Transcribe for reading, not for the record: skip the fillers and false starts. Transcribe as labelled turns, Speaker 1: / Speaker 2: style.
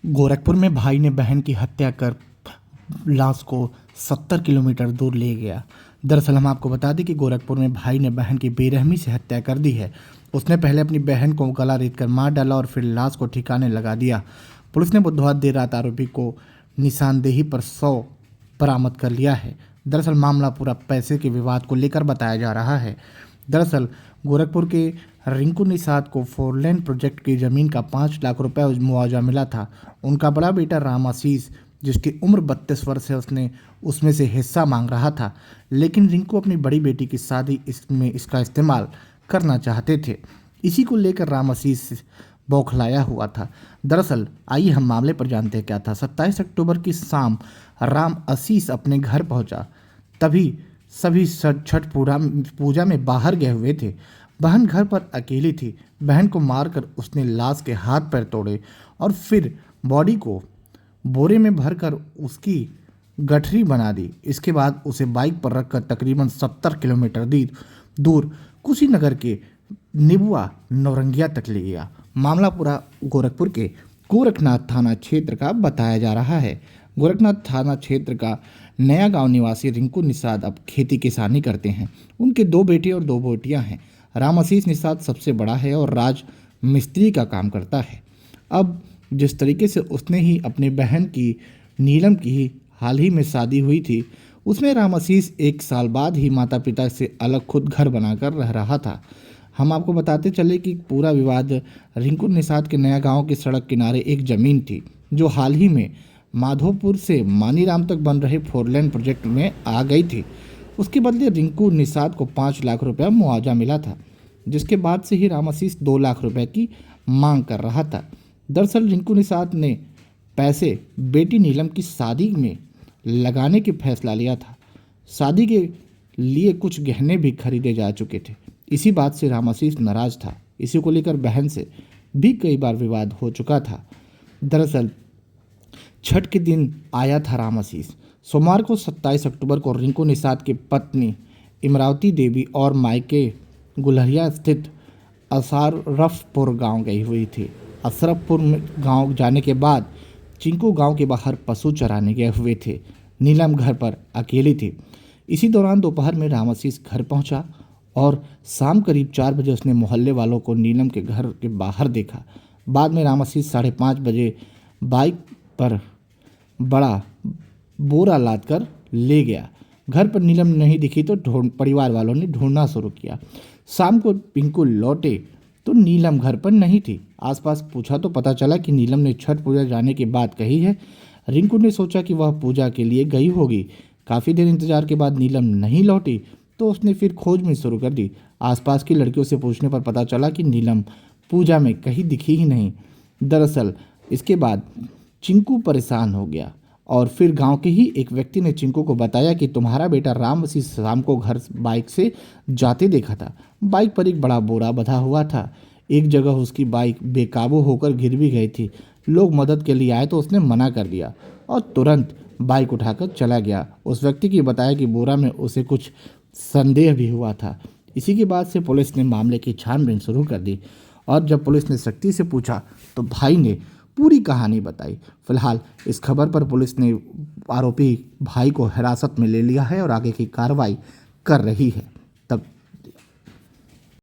Speaker 1: गोरखपुर में भाई ने बहन की हत्या कर लाश को 70 किलोमीटर दूर ले गया। दरअसल हम आपको बता दें कि गोरखपुर में भाई ने बहन की बेरहमी से हत्या कर दी है। उसने पहले अपनी बहन को गला रेतकर मार डाला और फिर लाश को ठिकाने लगा दिया। पुलिस ने बुधवार देर रात आरोपी को निशानदेही पर 100 बरामद कर लिया है। दरअसल मामला पूरा पैसे के विवाद को लेकर बताया जा रहा है। दरअसल गोरखपुर के रिंकू निषाद को 4 लेन प्रोजेक्ट की जमीन का 5 लाख रुपए मुआवजा मिला था। उनका बड़ा बेटा राम आशीष, जिसकी उम्र 32 वर्ष है, उसने उसमें से हिस्सा मांग रहा था, लेकिन रिंकू अपनी बड़ी बेटी की शादी इसमें इसका इस्तेमाल करना चाहते थे। इसी को लेकर राम आशीष बौखलाया हुआ था। दरअसल आइए हम मामले पर जानते हैं क्या था। 27 अक्टूबर की शाम राम आशीष अपने घर पहुंचा, तभी सभी छठ पूजा में बाहर गए हुए थे। बहन घर पर अकेली थी। बहन को मारकर उसने लाश के हाथ पैर तोड़े और फिर बॉडी को बोरे में भरकर उसकी गठरी बना दी। इसके बाद उसे बाइक पर रखकर तकरीबन 70 किलोमीटर दूर कुशीनगर के निबुआ नौरंगिया तक ले गया। मामला पूरा गोरखपुर के गोरखनाथ थाना क्षेत्र का बताया जा रहा है। गोरखनाथ थाना क्षेत्र का नया गांव निवासी रिंकू निषाद अब खेती किसानी करते हैं। उनके 2 बेटे और 2 बेटियां हैं। राम आशीष निषाद सबसे बड़ा है और राज मिस्त्री का काम करता है। अब जिस तरीके से उसने ही अपनी बहन की नीलम की हाल ही में शादी हुई थी, उसमें राम आशीष 1 साल बाद ही माता पिता से अलग खुद घर बनाकर रह रहा था। हम आपको बताते चले कि पूरा विवाद रिंकू निषाद के नया गांव की सड़क किनारे एक ज़मीन थी, जो हाल ही में माधोपुर से मानीराम तक बन रहे 4 लेन प्रोजेक्ट में आ गई थी। उसके बदले रिंकू निषाद को 5 लाख रुपया मुआवजा मिला था, जिसके बाद से ही राम आशीष 2 लाख रुपए की मांग कर रहा था। दरअसल रिंकू निषाद ने पैसे बेटी नीलम की शादी में लगाने की फैसला लिया था। शादी के लिए कुछ गहने भी खरीदे जा चुके थे। इसी बात से राम आशीष नाराज था। इसी को लेकर बहन से भी कई बार विवाद हो चुका था। दरअसल छठ के दिन आया था राम आशीष। सोमवार को 27 अक्टूबर को रिंकू निषाद की पत्नी इमरावती देवी और मायके गुलहरिया स्थित अशरफपुर गांव गई हुई थी। अशरफपुर गांव जाने के बाद चिंकू गांव के बाहर पशु चराने गए हुए थे। नीलम घर पर अकेली थी। इसी दौरान दोपहर में राम आशीष घर पहुंचा और शाम करीब 4 बजे उसने मोहल्ले वालों को नीलम के घर के बाहर देखा। बाद में राम आशीष 5:30 बजे बाइक पर बड़ा बोरा लाद कर ले गया। घर पर नीलम नहीं दिखी तो परिवार वालों ने ढूंढना शुरू किया। शाम को पिंकू लौटे तो नीलम घर पर नहीं थी। आसपास पूछा तो पता चला कि नीलम ने छठ पूजा जाने की बात कही है। रिंकू ने सोचा कि वह पूजा के लिए गई होगी। काफ़ी देर इंतजार के बाद नीलम नहीं लौटी तो उसने फिर खोज में शुरू कर दी। आसपास की लड़कियों से पूछने पर पता चला कि नीलम पूजा में कहीं दिखी ही नहीं। दरअसल इसके बाद चिंकू परेशान हो गया और फिर गांव के ही एक व्यक्ति ने चिंकू को बताया कि तुम्हारा बेटा राम आशीष शाम को घर बाइक से जाते देखा था। बाइक पर एक बड़ा बोरा बंधा हुआ था। एक जगह उसकी बाइक बेकाबू होकर गिर भी गई थी। लोग मदद के लिए आए तो उसने मना कर दिया और तुरंत बाइक उठाकर चला गया। उस व्यक्ति की बताया कि बोरा में उसे कुछ संदेह भी हुआ था। इसी के बाद से पुलिस ने मामले की छानबीन शुरू कर दी और जब पुलिस ने सख्ती से पूछा तो भाई ने पूरी कहानी बताई। फिलहाल इस खबर पर पुलिस ने आरोपी भाई को हिरासत में ले लिया है और आगे की कार्रवाई कर रही है। तब